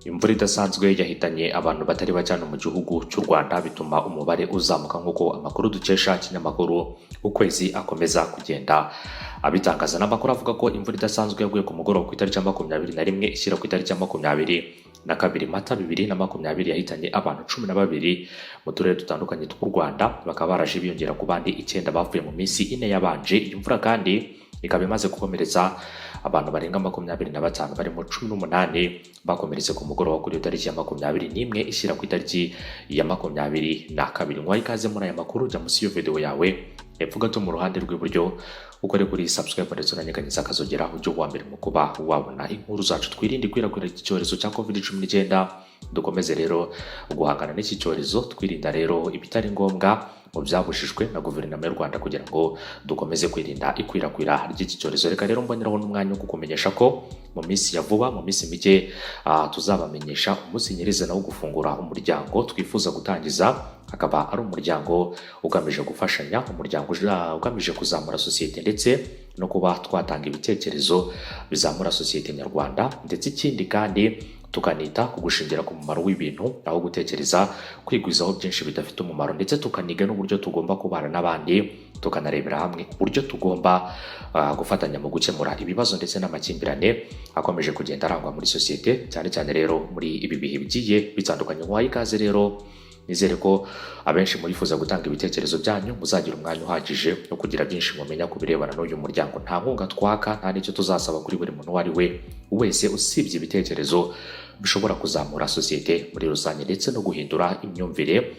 Imvura idasanzwe yahitanye abantu batari bajyana mu gihugu cy'u Rwanda bituma umubare uzamuka nk'uko amakuru dukesha kinyamakuru ukwezi akomeza kugenda abitangaza. N'amakuru avuga ko imvura idasanzwe yaguye ku mugoroba ku itariki ya 21 ishyira ku itariki ya 22 Mata 2020 yahitanye abantu 12 mu turere dutandukanye tw'u Rwanda, bakaba baraje biyongera ku bandi 9 bavuye mu minsi ine yabanje. Iyi mvura kandi ikaba imaze gukomeretsa abantu barenga 25 barimo 18 bakomeretse ku mugoroba kuri tariki ya 21 ishyira ku itariki ya 22. Nkwaye ikaze muri aya makuru, jya munsi y'iyo video yawe hepfo gato mu ruhande rw'iburyo ukore kuri subscribe ndetse unanyeganyeza akazogera ujye uwa mbere mu kuba wabona inkuru zacu. Twirinde ikwirakwira iki cyorezo cya COVID-19, dukomeze rero guhangana n'iki cyorezo, twirinda rero ibitari ngombwa mu byabujijwe na guverinoma y'u Rwanda kugira ngo dukomeze kwirinda ikwirakwira ry'iki cyorezo. Reka rero mboneraho n'umwanya wo kukumenyesha ko mu minsi ya vuba, mu minsi mike, tuzabamenyesha umunsi nyirizina wo gufungura umuryango twifuza gutangiza. Akaba ari umuryango ugamije gufashanya, umuryango ugamije kuzamura sosiyete ndetse no kuba twatanga ibitekerezo bizamura sosiyete nyarwanda, ndetse ikindi kandi tukanita ku gushingira ku mumaro w'ibintu aho gutekereza kwigwizaho byinshi bidafite umumaro, ndetse tukaniga n'uburyo tugomba kubana n'abandi, tukanarebera hamwe uburyo tugomba gufatanya mu gukemura ibibazo ndetse n'amakimbirane akomeje kugenda arangwa muri sosiyete, cyane cyane rero muri ibi bihe bigiye bitandukanye. Nkwaye ikaze rero, nizere ko abenshi murifuza gutanga ibitekerezo byanyu, muzagira umwanya uhagije no kugira byinshi mumenya ku birebana n'uyu muryango. Nta nkunga twaka, nta n'icyo tuzasaba kuri buri muntu uwo ari we wese, usibye ibitekerezo bishobora kuzamura sosiyete muri rusange ndetse no guhindura imyumvire,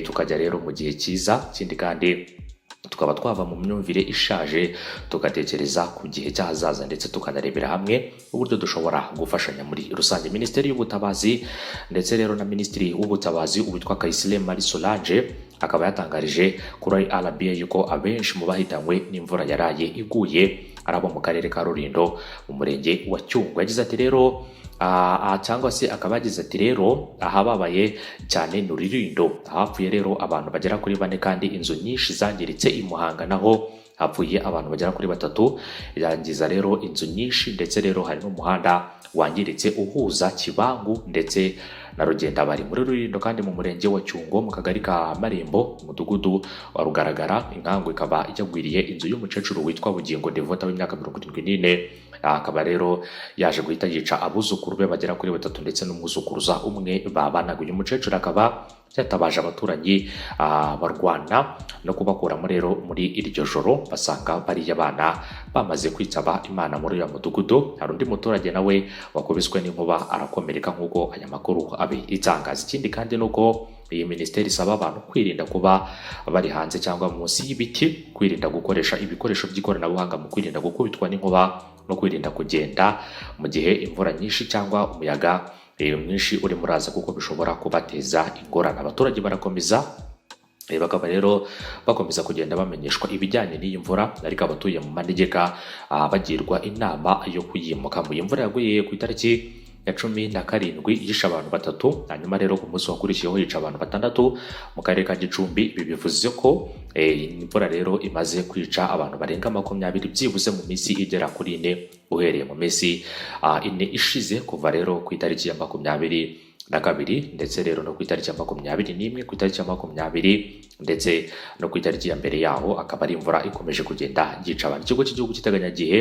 tukajya rero mu gihe cyiza. Ikindi kandi tukaba twava mu myumvire ishaje tugatekereza ku gihe cy'ahazaza, ndetse tukanarebera hamwe uburyo dushobora gufashanya muri rusange. Minisiteri y'Ubutabazi ndetse rero na Minisitiri w'Ubutabazi uwitwa Kayisire Marie Solange akaba yatangarije kuri RBA yuko abenshi mu bahitanywe n'imvura yaraye iguye ari abo mu karere ka Rulindo mu murenge wa Cyungo. Yagize ati rero cyangwa se akaba yagize ati rero ahababaye cyane ni Rulindo, hapfuye rero abantu bagera kuri 4 kandi inzu nyinshi zangiritse. I Muhanga naho hapfuye abantu bagera kuri 3, yangiza rero inzu nyinshi, ndetse rero hari n'umuhanda wangiritse uhuza Kibangu ndetse na Rugenda bari muri Rulindo kandi mu murenge wa Cyungo mu kagari ka Marembo umudugudu wa Rugaragara. Inkangu ikaba yagwiriye inzu y'umukecuru witwa Bugingo Devota w'imyaka 74, akaba rero yaje guhita yica abuzukuru be bagera kuri 3 ndetse n'umwuzukuruza umwe babanaga. Uyu mukecuru akaba yatabaje abaturanyi barwana no kubakuramo rero muri iryo joro, basanga bariya bana bamaze kwitaba Imana muri uyu mudugudu. Hari undi muturage nawe wakubiswe n'inkuba arakomereka nk'uko aya makuru abitangaza. Ikindi kandi nuko iyi minisiteri isaba abantu kwirinda kuba bari hanze cyangwa munsi y'ibiti, kwirinda gukoresha ibikoresho by'ikoranabuhanga mu kwirinda gukubitwa n'inkuba, no kwirinda kugenda mu gihe imvura nyinshi cyangwa umuyaga mwinshi urimo uraza kuko bishobora kubateza ingorane. Abaturage barakomeza bakaba rero bakomeza kugenda bamenyeshwa ibijyanye n'iyi mvura, ariko abatuye mu manegeka bagirwa inama yo kuyimuka. Mu imvura yaguye ku itariki ya 17 yishe abantu 3, hanyuma rero ku munsi wakurikiyeho yica abantu 6 mu karere ka Gicumbi. Ibi bivuze ko imvura rero imaze kwica abantu barenga 20 byibuze mu minsi igera kuri 4, uhereye mu minsi 4 ishize, kuva rero ku itariki ya 22 ndetse rero no ku itariki ya 21, ku itariki ya 20 ndetse no ku itariki ya mbere yaho akaba ari imvura ikomeje kugenda yica abantu. Ikigo cy'igihugu cy'iteganyagihe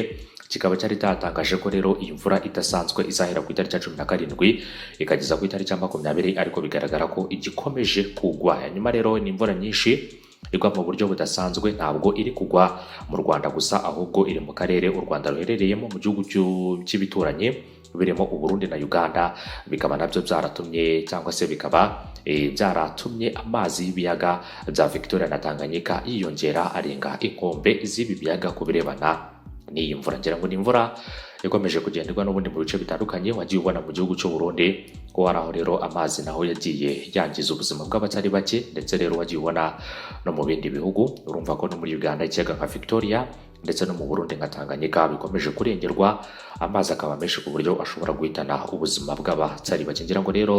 kikaba cyari cyatangaje ko rero iyi mvura idasanzwe izahera ku itariki ya 17 ikageza ku itariki ya 20, ariko bigaragara ko igikomeje kugwa. Hanyuma rero ni imvura nyinshi igwa mu buryo budasanzwe, ntabwo iri kugwa mu Rwanda gusa, ahubwo iri mu karere u Rwanda ruherereyemo mu gihugu cy'ibituranyi birimo u Burundi na Uganda. Bikaba nabyo byaratumye cyangwa se bikaba byaratumye amazi y'ibiyaga bya Victoria na Tanganyika yiyongera arenga inkombe z'ibi biyaga ku birebana n'iyi mvura. Ngira ngo ni imvura ikomeje kugenderwa n'ubundi mu bice bitandukanye wagiye ubona mu gihugu cy'u Burundi ko hari aho rero amazi naho yagiye yangiza ubuzima bw'abatari bake, ndetse rero wagiye ubona no mu bindi bihugu. Urumva ko no muri Uganda ikiyaga nka Victoria ndetse no mu Burundi nka Tanganyika bikomeje kurengerwa, amazi akaba menshi ku buryo ashobora guhitana ubuzima bw'abatari bake. Ngira ngo rero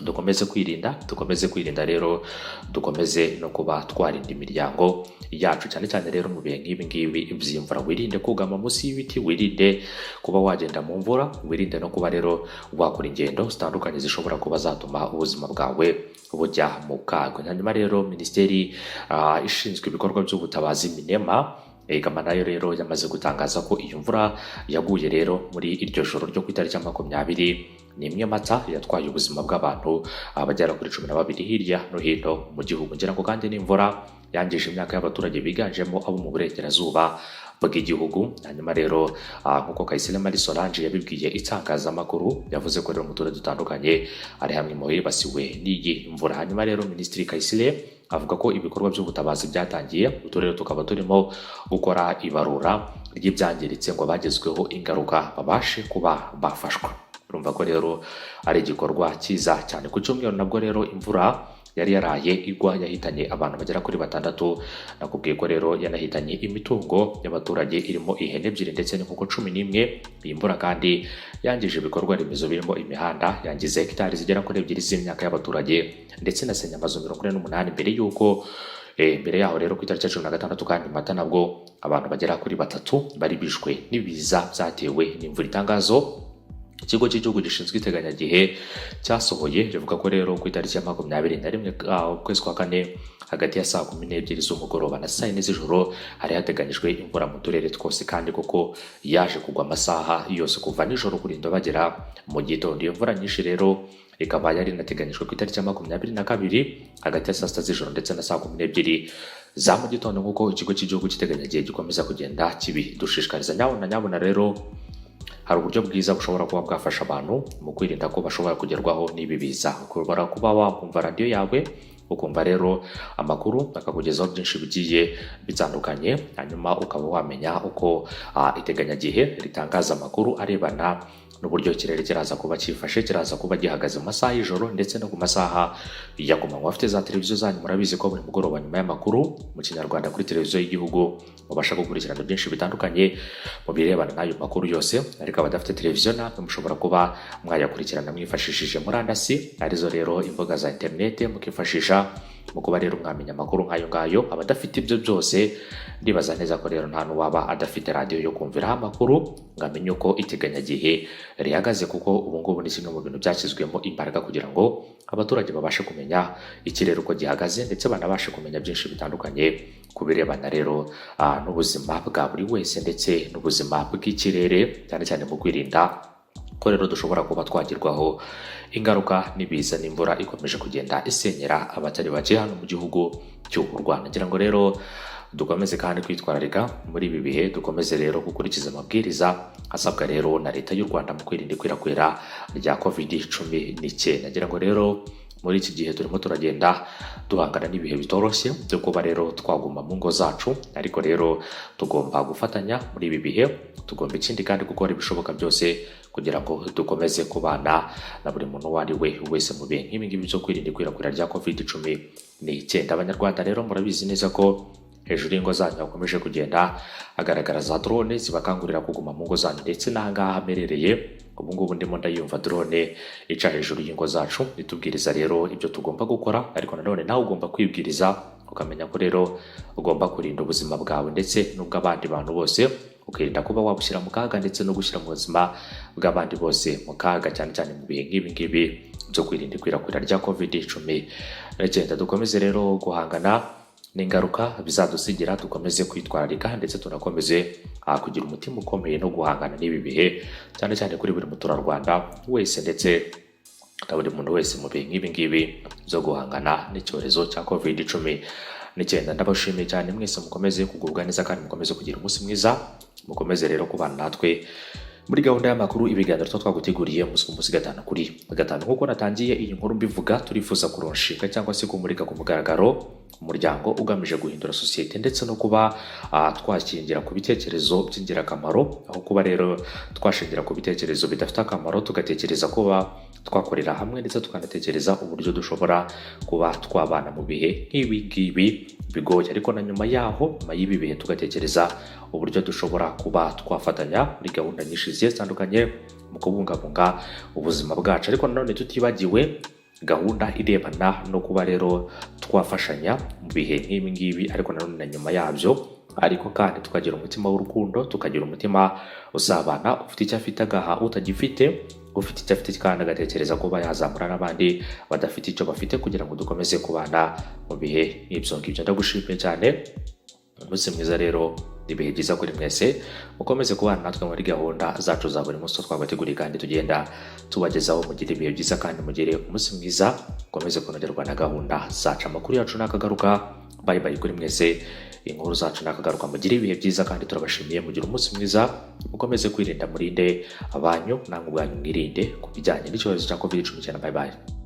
dukomeze kwirinda rero, dukomeze no kuba twarinda imiryango yacu, cyane cyane rero mu bihe nk'ibi ngibi by'imvura. Wirinde kugama munsi y'ibiti, wirinde kuba wagenda mu mvura, wirinde no kuba rero wakora ingendo zitandukanye zishobora kuba zatuma ubuzima bwawe bujya mu kaga. Hanyuma rero minisiteri ishinzwe ibikorwa by'ubutabazi Minema Gama nayo rero yamaze gutangaza ko iyo mvura yaguye rero muri iryo joro ryo ku itariki ya 20 Mata yatwaye ubuzima bw'abantu abagera kuri 12 hirya no hino mu gihugu. Ngira ngo kandi n'imvura yangije imyaka y'abaturage biganjemo abo mu burengerazuba bw'igihugu. Hanyuma rero nkuko Kayisire Marie Solange yabibwiye itangazamakuru, yavuze ko rero mu turere dutandukanye ari hamwe mu hibasiwe n'iyi mvura. Hanyuma rero Minisitiri Kayisire avuga ko ibikorwa by'ubutabazi byatangiye, uturere tukaba turimo gukora ibarura ry'ibyangiritse ngo bagezweho ingaruka babashe kuba bafashwa. Urumva ko rero ari igikorwa cyiza cyane. Ku cyumweru nabwo rero imvura yari yaraye igwa yahitanye abantu bagera kuri 6. Nakubwiye ko rero yanahitanye imitungo y'abaturage irimo ihene 2 ndetse n'inkoko 11. Iyi mvura kandi yangije ibikorwa remezo birimo imihanda, yangize hegitari zigera kuri 2 z'imyaka y'abaturage ndetse nasenya amazu 48 mbere yaho rero ku itariki ya 16 kandi Mata nabwo abantu bagera kuri 3 bari bishwe n'ibiza byatewe n'imvura. Itangazo Ikigo cy'igihugu gishinzwe iteganyagihe cyasohoye rivuga ko rero ku itariki ya 21 ukwezi kwa 4 hagati ya saa 12 z'umugoroba na saa 4 z'ijoro hari hateganyijwe imvura mu turere twose, kandi koko yaje kugwa amasaha yose kuva nijoro kurinda bagera mu gitondo. Iyo mvura nyinshi rero ikaba yari inateganyijwe ku itariki ya 22 hagati ya saa 6 z'ijoro ndetse na saa 12 za mu gitondo, nk'uko ikigo cy'igihugu cy'iteganyyagihe gikomeza kugenda kibidushishikariza. Nyabona rero hari uburyo bwiza bushobora kuba bwafasha abantu mu kwirinda ko bashobora kugerwaho n'ibi biza. Ushobora kuba wakumva radio yawe, ukumva rero amakuru akakugezaho byinshi bigiye bitandukanye, hanyuma ukaba wamenya uko iteganyagihe ritangaza amakuru arebana n'uburyo ikirere kiraza kuba cyifashe, kiraza kuba gihagaze mu masaha y'ijoro ndetse no ku masaha ya kumanywa. Afite za televiziyo zanyu murabizi ko buri mugoroba nyuma y'amakuru mu Kinyarwanda kuri televiziyo y'igihugu mubasha gukurikirana byinshi bitandukanye mu birebana n'ayo makuru yose. Ariko abadafite televiziyo namwe mushobora kuba mwayakurikirana mwifashishije murandasi, arizo rero imbuga za interinete, mukifashisha mu kuba rero mwamenya amakuru nk'ayo ngayo. Abadafite ibyo byose ndibaza neza ko rero nta n'uwaba adafite radio yo kumviraho amakuru ngamenye uko iteganyagihe rihagaze, kuko ubu ngubu ni kimwe mu bintu byashyizwemo imbaraga kugira ngo abaturage babashe kumenya ikirere uko gihagaze ndetse banabashe kumenya byinshi bitandukanye ku birebana rero n'ubuzima bwa buri wese ndetse n'ubuzima bw'ikirere, cyane cyane mu kwirinda ko rero dushobora kuba twagirwaho ingaruka n'ibiza n'imvura ikomeje kugenda isenyera abatari bake hano mu gihugu cy'u Rwanda. Ngira ngo rero dukomeze kandi kwitwararika muri ibi bihe, dukomeze rero gukurikiza amabwiriza asabwa rero na leta y'u Rwanda mu kwirinda ikwirakwira rya COVID-19. Ngira ngo rero muri iki gihe turimo turagenda duhangana n'ibihe bitoroshye byo kuba rero twaguma mu ngo zacu, ariko rero tugomba gufatanya muri ibi bihe, tugomba ikindi kandi gukora ibishoboka byose kugira ngo dukomeze kubana na buri muntu uwo ari we wese mu bihe nk'ibi ngibi byo kwirinda ikwirakwira rya COVID-19. Abanyarwanda rero murabizi neza ko hejuru y'ingo zanyu hakomeje kugenda hagaragara za drone zibakangurira kuguma mu ngo zanyu, ndetse n'ahangaha hamerereye ubu ngubu ndimo ndayumva drone ica hejuru y'ingo zacu itubwiriza rero ibyo tugomba gukora. Ariko nanone nawe ugomba kwibwiriza ukamenya ko rero ugomba kurinda ubuzima bwawe ndetse n'ubw'abandi bantu bose, ukirinda kuba wabushyira mu kaga ndetse no gushyira mu buzima bw'abandi bose mu kaga, cyane cyane mu bihe nk'ibi ngibi byo kwirinda ikwirakwira rya COVID-19. Dukomeze rero guhangana n'ingaruka bizadusigira, dukomeze kwitwararika ndetse tunakomeze kugira umutima ukomeye no guhangana n'ibi bihe, cyane cyane kuri buri muturarwanda wese ndetse na buri muntu wese mu bihe nk'ibi ngibi byo guhangana n'icyorezo cya COVID-19. Ndabashimiye cyane mwese, mukomeze kugubwa neza kandi mukomeze kugira umunsi mwiza, mukomeze rero kubana natwe muri gahunda y'amakuru ibiganiro twaguteguriye umunsi gatanu kuri gatanu. Nk'uko natangiye iyi nkuru mbivuga, turifuza kuronshinga cyangwa se kumurika ku mugaragaro umuryango ugamije guhindura sosiyete ndetse no kuba twashingira ku bitekerezo by'ingirakamaro, aho kuba rero twashingira ku bitekerezo bidafite akamaro, tugatekereza kuba twakorera hamwe ndetse tukanatekereza uburyo dushobora kuba twabana mu bihe nk'ibi ngibi bigoye. Ariko na nyuma y'ibi bihe tugatekereza uburyo dushobora kuba twafatanya muri gahunda nyinshi zigiye zitandukanye mu kubungabunga ubuzima bwacu. Ariko nanone tutibagiwe gahunda irebana no kuba rero twafashanya mu bihe nk'ibi ngibi, ariko nanone na nyuma yabyo, ariko kandi tukagira umutima w'urukundo, tukagira umutima usabana, ufite icyo afite agaha utagifite, ufite icyo afite kandi agatekereza kuba yazamura n'abandi badafite icyo bafite, kugira ngo dukomeze kubana mu bihe nk'ibyo ngibyo. Ndagushimiye cyane, umunsi mwiza rero, ibihe byiza kuri mwese, mukomeze kubana natwe muri gahunda zacu za buri munsi twabateguriye kandi tugenda tubagezaho. Mugire ibihe byiza kandi mugire umunsi mwiza, mukomeze kunogerwa na gahunda zacu. Amakuru yacu nakagaruka, bye bye kuri mwese, inkuru zacu nakagaruka. Mugire ibihe byiza kandi turabashimiye, mugire umunsi mwiza, mukomeze kwirinda, murinde abanyu namwe ubwanyu mwirinde ku bijyanye n'icyorezo cya COVID-19. Bye bye.